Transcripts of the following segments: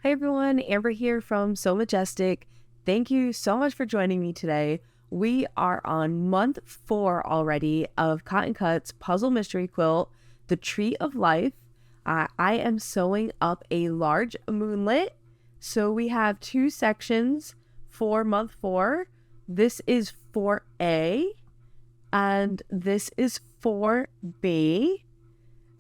Hi everyone, Amber here from So Majestic. Thank you so much for joining me today. We are on month 4 already of Cotton Cut's Puzzle Mystery Quilt, The Tree of Life. I am sewing up a large Moonlit. So we have 2 sections for month 4. This is 4A and this is 4B.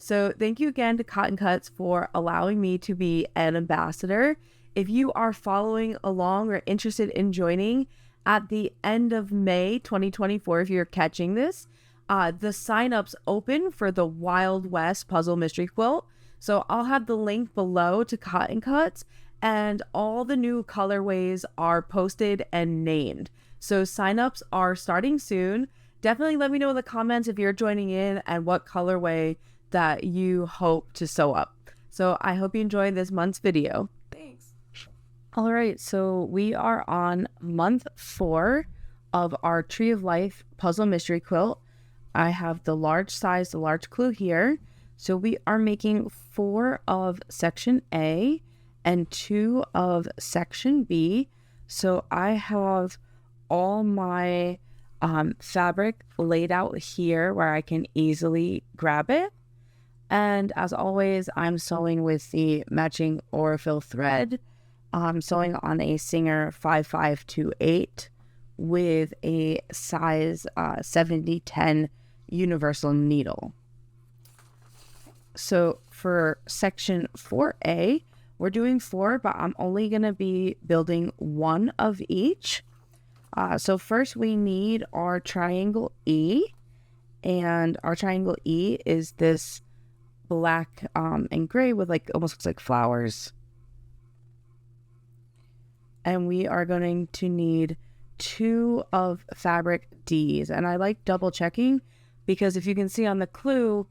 So thank you again to Cotton Cuts for allowing me to be an ambassador. If you are following along or interested in joining at the end of May 2024, if you're catching this, the signups open for the Wild West Puzzle Mystery Quilt. So I'll have the link below to Cotton Cuts, and all the new colorways are posted and named. So signups are starting soon. Definitely let me know in the comments if you're joining in and what colorway that you hope to sew up. So I hope you enjoyed this month's video. Thanks. All right, so we are on month 4 of our Tree of Life Puzzle Mystery Quilt. I have the large size, the large clue here. So we are making 4 of section A and 2 of section B. So I have all my fabric laid out here where I can easily grab it. And as always, I'm sewing with the matching Aurifil thread. I'm sewing on a Singer 5528 with a size 7010 universal needle. So for section 4A, we're doing 4, but I'm only going to be building 1 of each. So first we need our triangle E, and our triangle E is this black and gray with almost looks like flowers. And we are going to need 2 of fabric D's, and I like double checking because if you can see on the clue,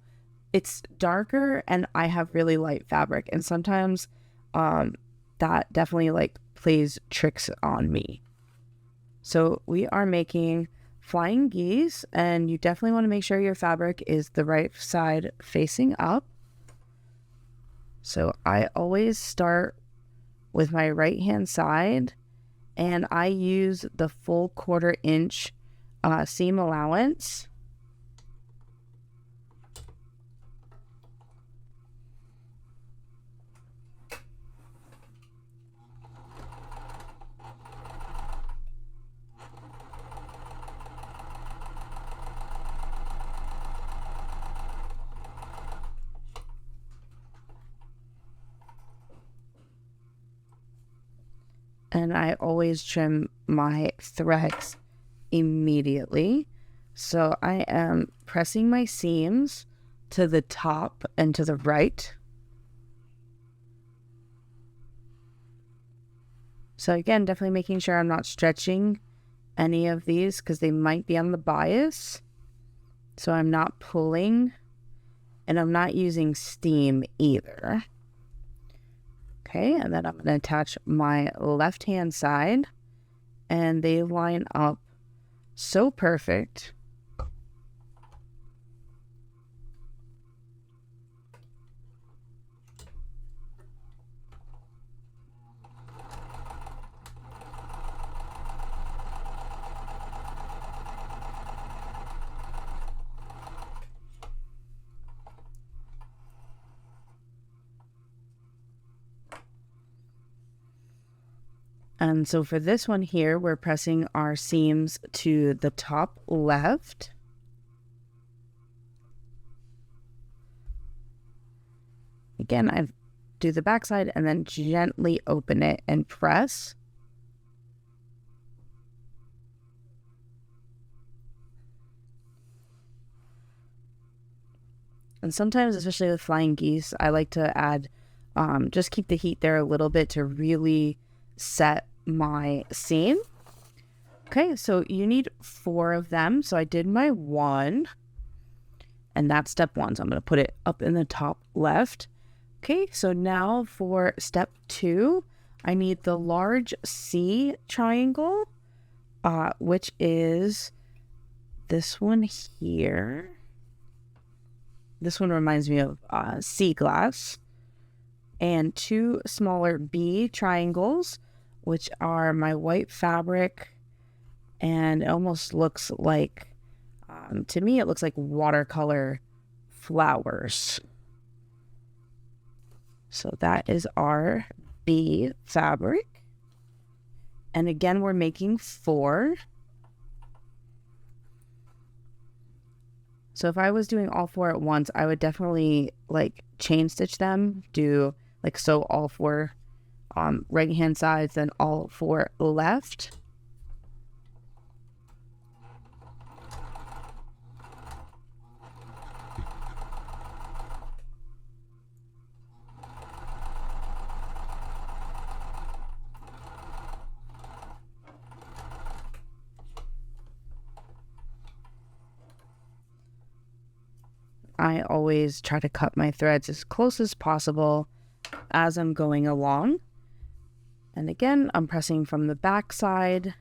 it's darker and I have really light fabric, and sometimes that definitely plays tricks on me. So we are making flying geese, and you definitely want to make sure your fabric is the right side facing up. So I always start with my right hand side, and I use the full 1/4 inch seam allowance. And I always trim my threads immediately. So I am pressing my seams to the top and to the right. So again, definitely making sure I'm not stretching any of these because they might be on the bias. So I'm not pulling, and I'm not using steam either. Okay, and then I'm going to attach my left hand side, and they line up so perfect. And so for this one here, we're pressing our seams to the top left. Again, I do the back side and then gently open it and press. And sometimes, especially with flying geese, I like to add, just keep the heat there a little bit to really set my seam. Okay, so you need 4 of them. So I did my 1, and that's step 1. So I'm going to put it up in the top left. Okay, so now for step 2, I need the large C triangle, which is this one here. This one reminds me of sea glass. and 2 smaller B triangles, which are my white fabric, and it almost looks like, to me, it looks like watercolor flowers. So that is our B fabric. And again, we're making 4. So if I was doing all 4 at once, I would definitely like chain stitch them, do like sew all 4 right hand sides, then all 4 left. I always try to cut my threads as close as possible as I'm going along. And again, I'm pressing from the back side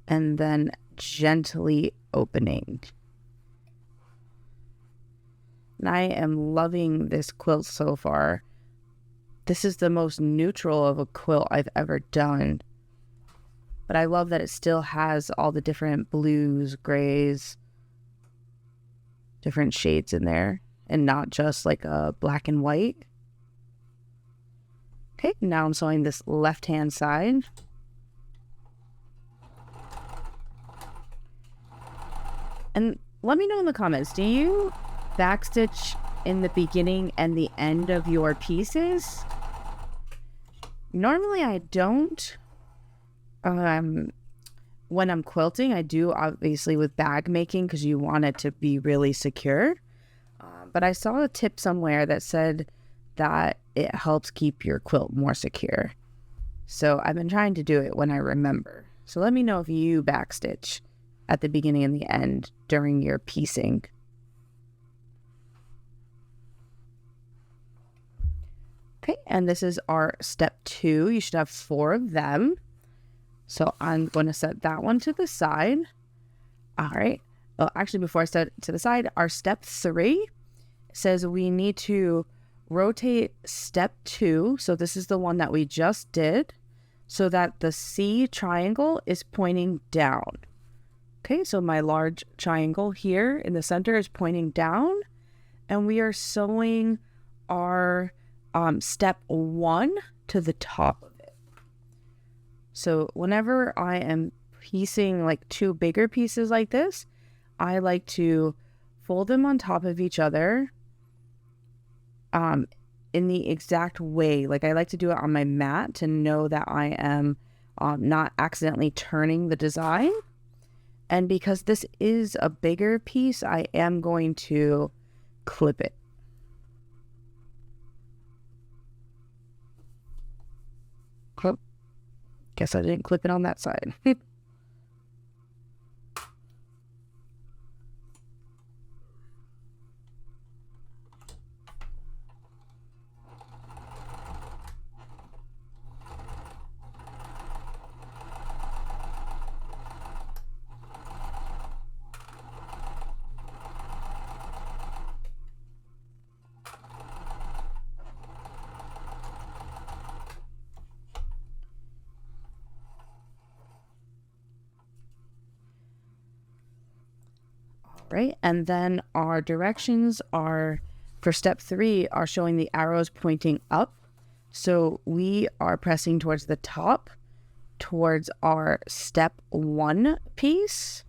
and then gently opening. And I am loving this quilt so far. This is the most neutral of a quilt I've ever done. But I love that it still has all the different blues, grays, different shades in there, and not just like a black and white. Okay, now I'm sewing this left hand side. And let me know in the comments, do you backstitch in the beginning and the end of your pieces? Normally I don't. When I'm quilting, I do, obviously, with bag making, because you want it to be really secure. But I saw a tip somewhere that said that it helps keep your quilt more secure. So I've been trying to do it when I remember. So let me know if you backstitch at the beginning and the end during your piecing. Okay, and this is our step 2. You should have 4 of them. So I'm going to set that one to the side. All right. Well, actually, before I set it to the side, our step 3 says we need to rotate step 2. So this is the one that we just did, so that the C triangle is pointing down. Okay, so my large triangle here in the center is pointing down, and we are sewing our step 1 to the top of it. So whenever I am piecing like 2 bigger pieces like this, I like to fold them on top of each other in the exact way. Like, I like to do it on my mat to know that I am not accidentally turning the design. And because this is a bigger piece, I am going to clip it. Clip. Guess I didn't clip it on that side. Right, and then our directions are, for step 3, are showing the arrows pointing up. So we are pressing towards the top, towards our step 1 piece.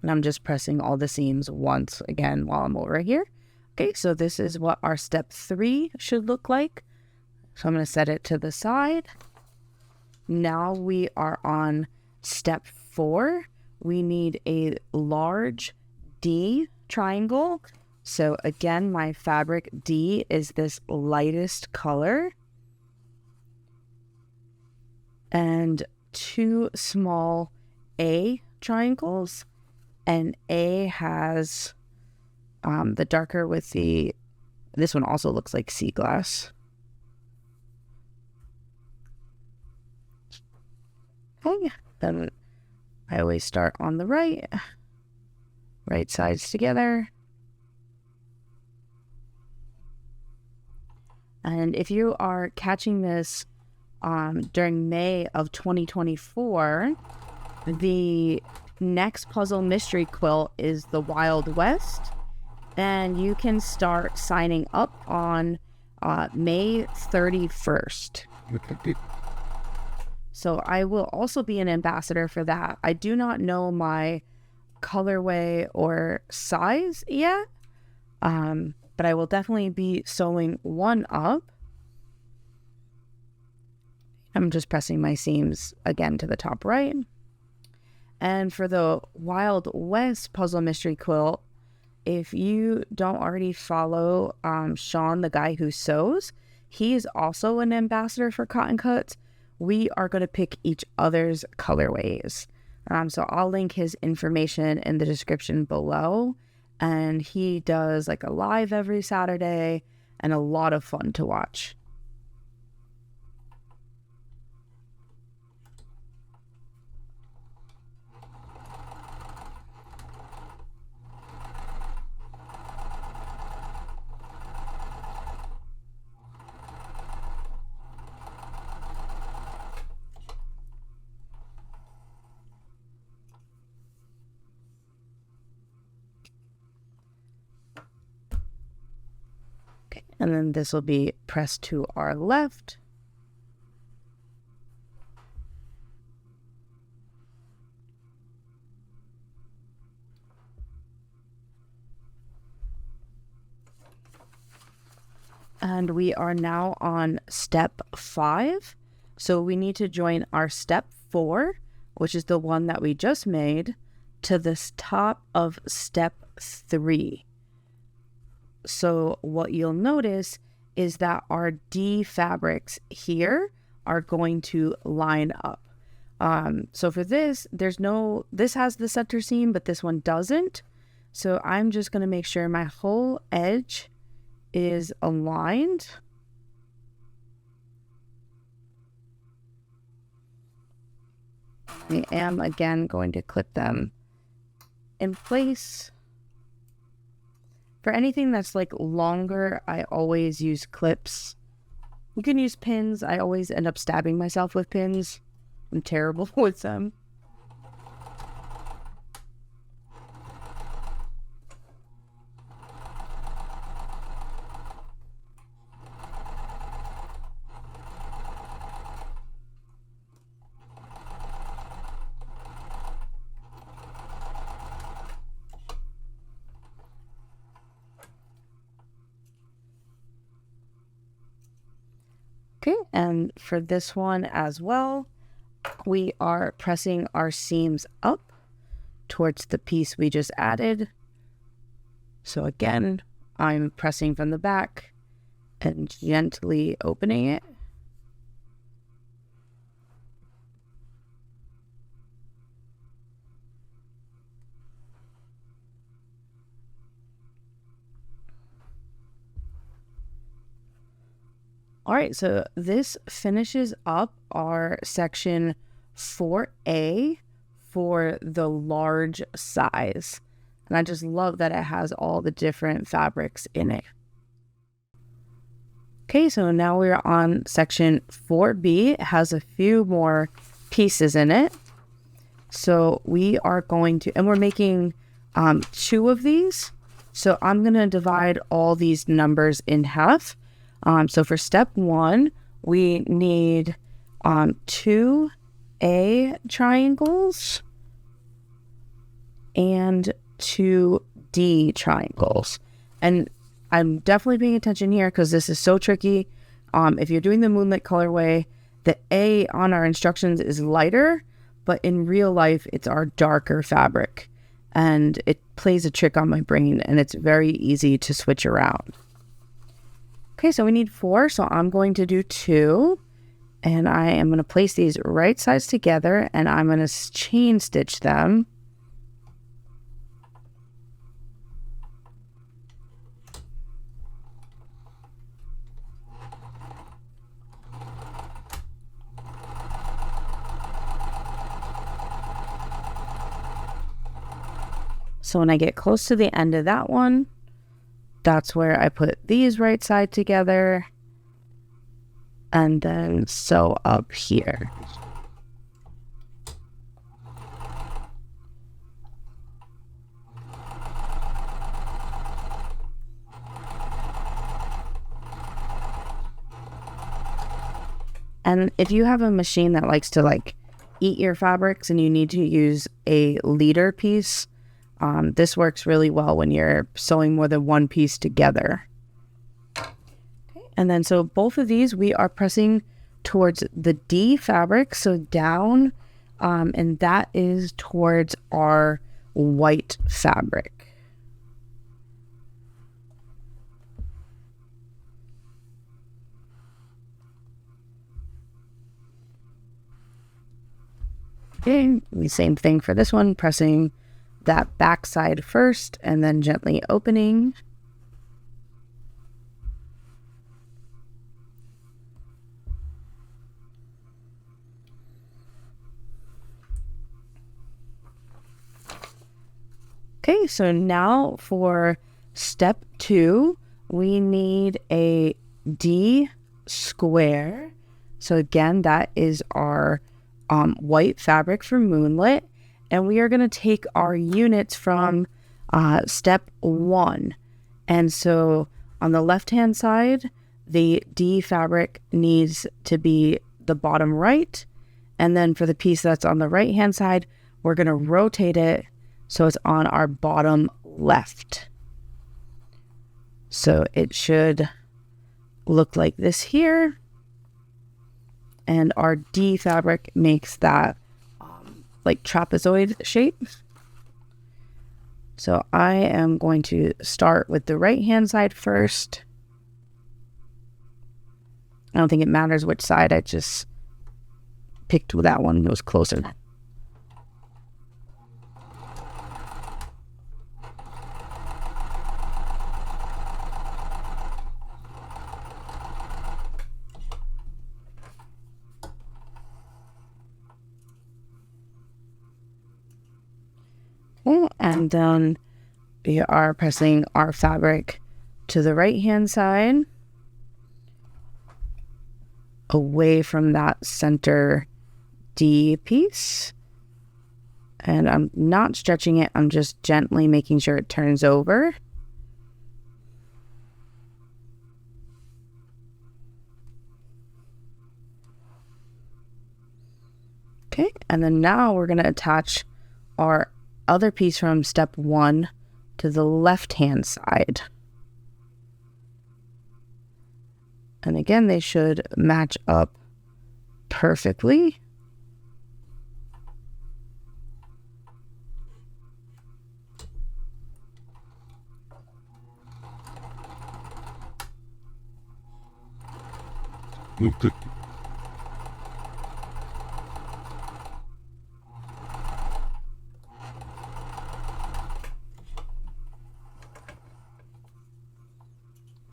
And I'm just pressing all the seams once again while I'm over here. Okay, so this is what our step 3 should look like. So I'm going to set it to the side. Now we are on step 4. We need a large D triangle. So again, my fabric D is this lightest color. And 2 small A triangles. And A has the darker with the, this one also looks like sea glass. Okay, then I always start on the right sides together. And if you are catching this during May of 2024, the next Puzzle Mystery Quilt is the Wild West, and you can start signing up on May 31st. So I will also be an ambassador for that. I do not know my colorway or size yet, but I will definitely be sewing one up. I'm just pressing my seams again to the top right. And for the Wild West Puzzle Mystery Quilt, if you don't already follow Sean, the guy who sews, he is also an ambassador for Cotton Cuts. We are going to pick each other's colorways. So I'll link his information in the description below. And he does like a live every Saturday and a lot of fun to watch. And then this will be pressed to our left. And we are now on step 5. So we need to join our step 4, which is the one that we just made, to this top of step 3. So what you'll notice is that our D fabrics here are going to line up. So for this, this has the center seam, but this one doesn't. So I'm just going to make sure my whole edge is aligned. I am again going to clip them in place. For anything that's like longer, I always use clips. You can use pins. I always end up stabbing myself with pins. I'm terrible with them. Okay, and for this one as well, we are pressing our seams up towards the piece we just added. So again, I'm pressing from the back and gently opening it. All right, so this finishes up our section 4A for the large size. And I just love that it has all the different fabrics in it. Okay, so now we're on section 4B. It has a few more pieces in it. So we are going to, and we're making 2 of these. So I'm going to divide all these numbers in half. So for step 1, we need 2 A triangles and 2 D triangles. And I'm definitely paying attention here because this is so tricky. If you're doing the Moonlit colorway, the A on our instructions is lighter, but in real life, it's our darker fabric. And it plays a trick on my brain, and it's very easy to switch around. Okay, so we need 4, so I'm going to do 2, and I am going to place these right sides together, and I'm going to chain stitch them. So when I get close to the end of that one, that's where I put these right side together and then sew up here. And if you have a machine that likes to like eat your fabrics and you need to use a leader piece, this works really well when you're sewing more than one piece together. Okay. And then so both of these we are pressing towards the D fabric, so down, and that is towards our white fabric. Okay, the same thing for this one, pressing that back side first and then gently opening. Okay, so now for step 2, we need a D square. So again, that is our white fabric for Moonlit, and we are going to take our units from step 1. And so on the left hand side, the D fabric needs to be the bottom right, and then for the piece that's on the right hand side, we're going to rotate it so it's on our bottom left. So it should look like this here. And our D fabric makes that like trapezoid shape. So I am going to start with the right hand side first. I don't think it matters which side, I just picked that one that was closer. And then we are pressing our fabric to the right hand side, away from that center D piece. And I'm not stretching it, I'm just gently making sure it turns over. Okay, and then now we're going to attach our other piece from step 1 to the left hand side. And again, they should match up perfectly. I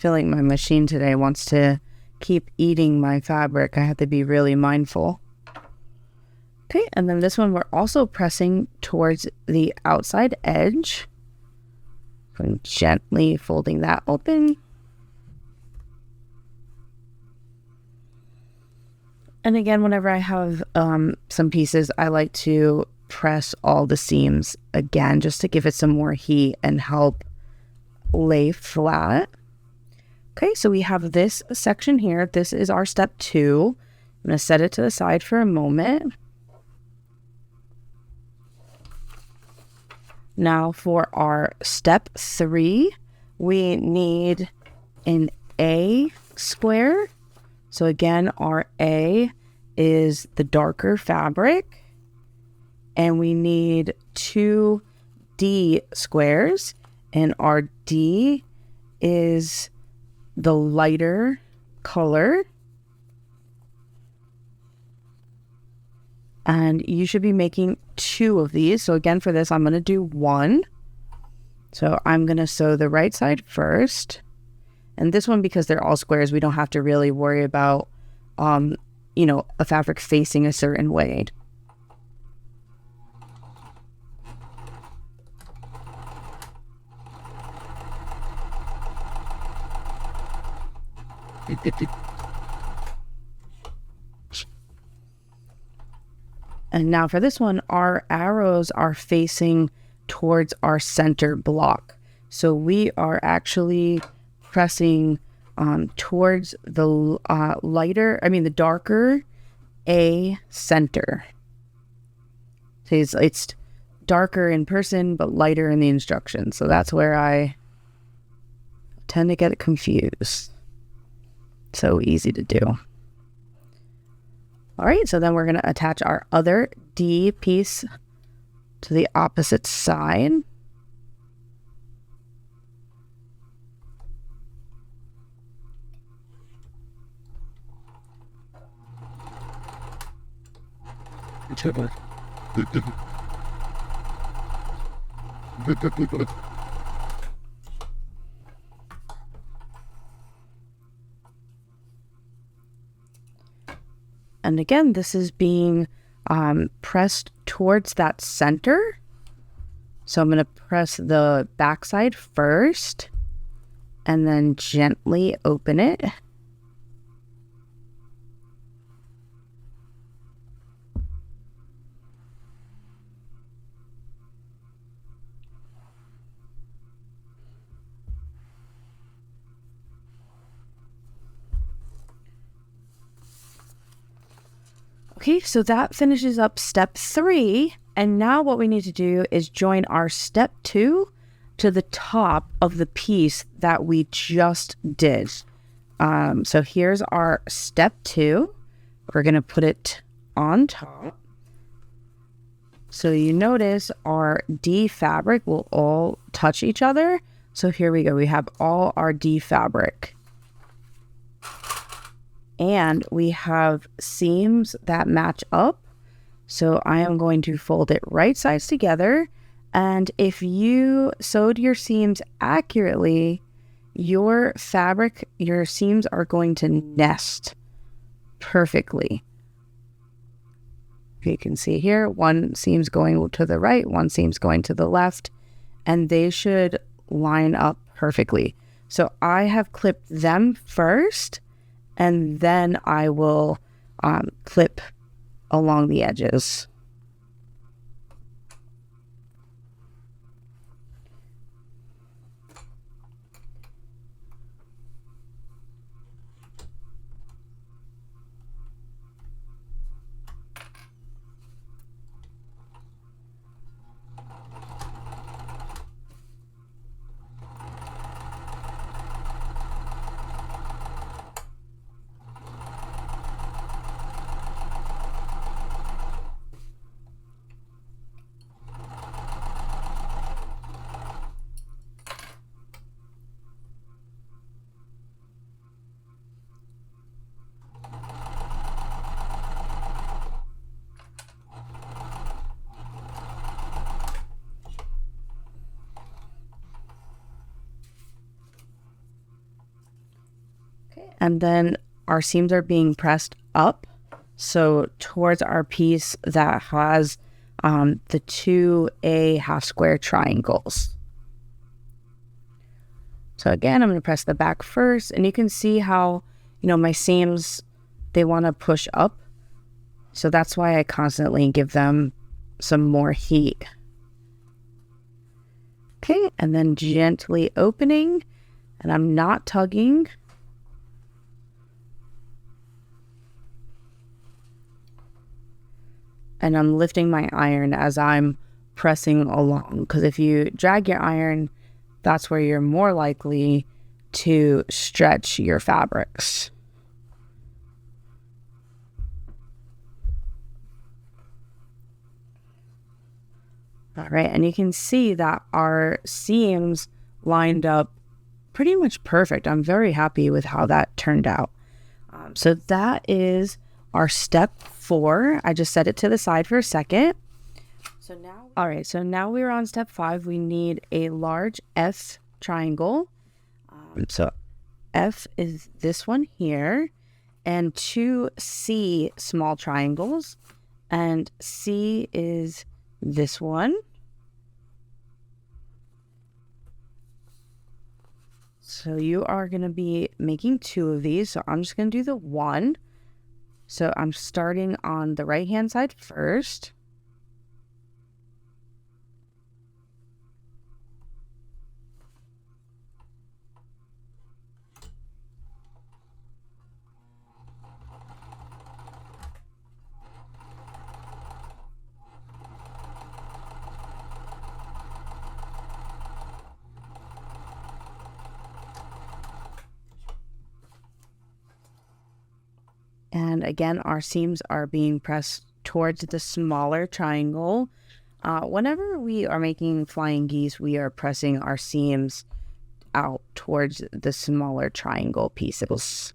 feel like my machine today wants to keep eating my fabric. I have to be really mindful. Okay, and then this one we're also pressing towards the outside edge. I'm gently folding that open. And again, whenever I have some pieces, I like to press all the seams again just to give it some more heat and help lay flat. Okay, so we have this section here. This is our step 2. I'm going to set it to the side for a moment. Now for our step 3, we need an A square. So again, our A is the darker fabric. And we need 2 D squares. And our D is the lighter color. And you should be making 2 of these. So again, for this, I'm going to do 1. So I'm going to sew the right side first. And this one, because they're all squares, we don't have to really worry about, a fabric facing a certain way. And now for this one, our arrows are facing towards our center block. So we are actually pressing towards the the darker A center. So it's darker in person, but lighter in the instructions. So that's where I tend to get confused. So easy to do. All right, so then we're going to attach our other D piece to the opposite side. And again, this is being pressed towards that center. So I'm going to press the backside first and then gently open it. Okay, so that finishes up step 3. And now what we need to do is join our step 2 to the top of the piece that we just did. So here's our step 2. We're going to put it on top. So you notice our D fabric will all touch each other. So here we go. We have all our D fabric. And we have seams that match up. So I am going to fold it right sides together. And if you sewed your seams accurately, your seams are going to nest perfectly. You can see here, one seam's going to the right, one seam's going to the left, and they should line up perfectly. So I have clipped them first, and then I will clip along the edges. And then our seams are being pressed up, so towards our piece that has the 2A half square triangles. So again, I'm going to press the back first, and you can see how, my seams, they want to push up. So that's why I constantly give them some more heat. Okay, and then gently opening, and I'm not tugging. And I'm lifting my iron as I'm pressing along. Because if you drag your iron, that's where you're more likely to stretch your fabrics. All right, and you can see that our seams lined up pretty much perfect. I'm very happy with how that turned out. So that is our step 4. I just set it to the side for a second. So now we're on step 5. We need a large F triangle. So F is this one here, and 2 C small triangles, and C is this one. So you are going to be making 2 of these. So I'm just going to do the 1. So I'm starting on the right hand side first. And again, our seams are being pressed towards the smaller triangle. Whenever we are making flying geese, we are pressing our seams out towards the smaller triangle pieces.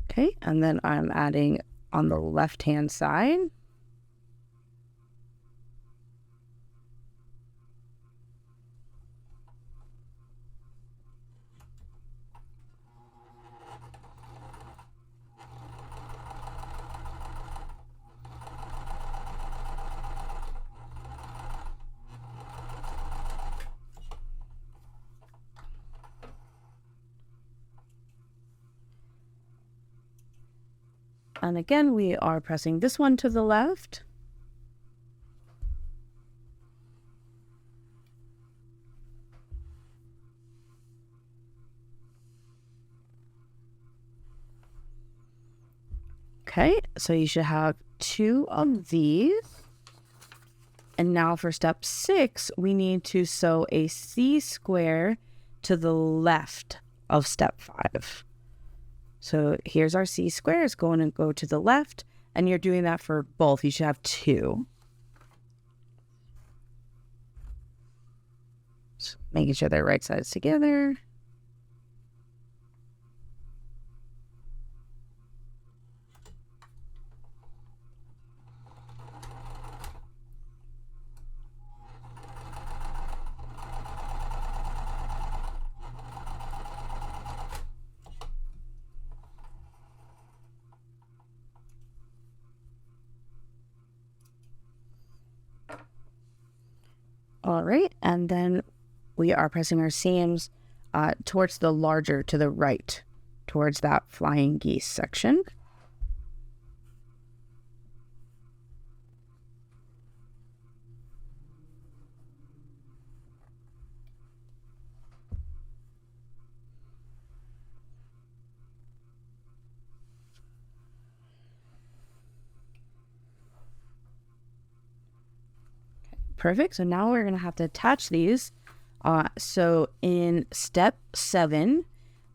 Okay, and then I'm adding on the left-hand side. And again, we are pressing this one to the left. Okay, so you should have 2 of these. And now for step 6, we need to sew a C square to the left of step 5. So here's our C square. It's going to go to the left, and you're doing that for both. You should have 2. So making sure they're right sides together. All right, and then we are pressing our seams towards the larger, to the right, towards that flying geese section. Perfect. So now we're going to have to attach these. So in step 7,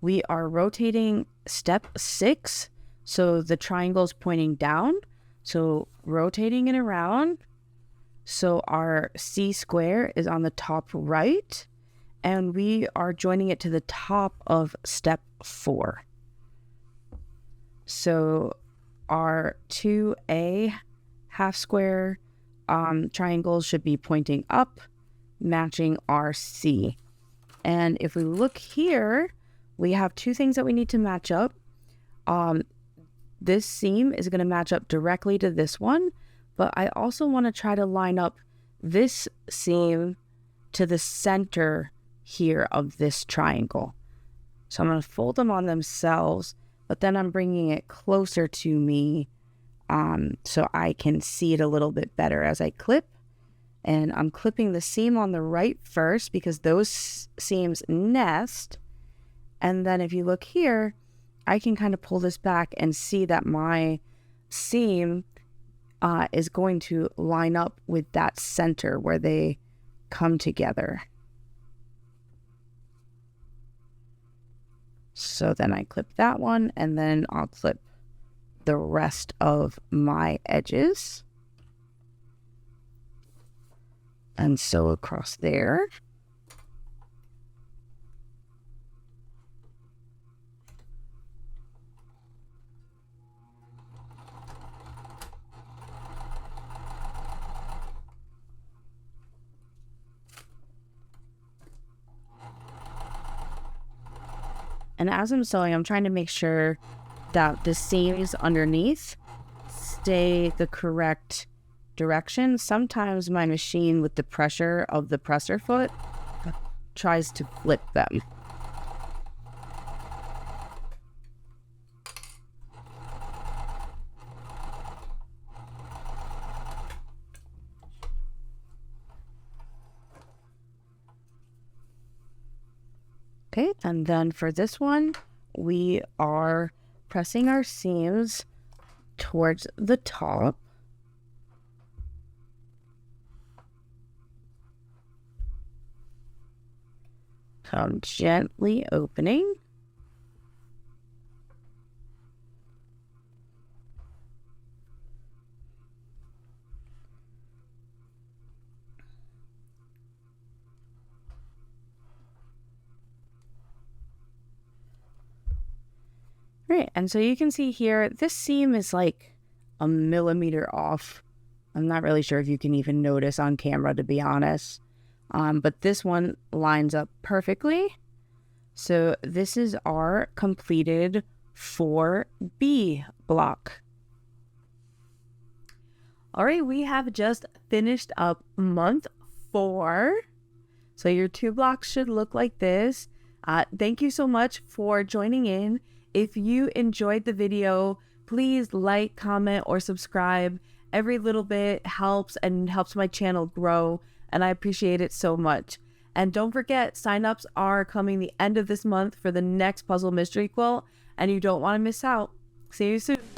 we are rotating step 6. So the triangle is pointing down. So rotating it around. So our C square is on the top right. And we are joining it to the top of step 4. So our 2A half square triangles should be pointing up, matching our C. And if we look here, we have 2 things that we need to match up. This seam is going to match up directly to this one, but I also want to try to line up this seam to the center here of this triangle. So I'm going to fold them on themselves, but then I'm bringing it closer to me so I can see it a little bit better as I clip. And I'm clipping the seam on the right first because those seams nest. And then if you look here, I can kind of pull this back and see that my seam is going to line up with that center where they come together. So then I clip that one, and then I'll clip the rest of my edges. And sew across there. And as I'm sewing, I'm trying to make sure that the seams underneath stay the correct direction. Sometimes my machine, with the pressure of the presser foot, tries to flip them. Okay, and then for this one, we are pressing our seams towards the top. So I'm gently opening. Right, and so you can see here, this seam is like a millimeter off. I'm not really sure if you can even notice on camera, to be honest. But this one lines up perfectly. So this is our completed 4B block. All right, we have just finished up month 4. So your 2 blocks should look like this. Thank you so much for joining in. If you enjoyed the video, please like, comment, or subscribe. Every little bit helps and helps my channel grow, and I appreciate it so much. And don't forget, signups are coming the end of this month for the next Puzzle Mystery Quilt, and you don't want to miss out. See you soon.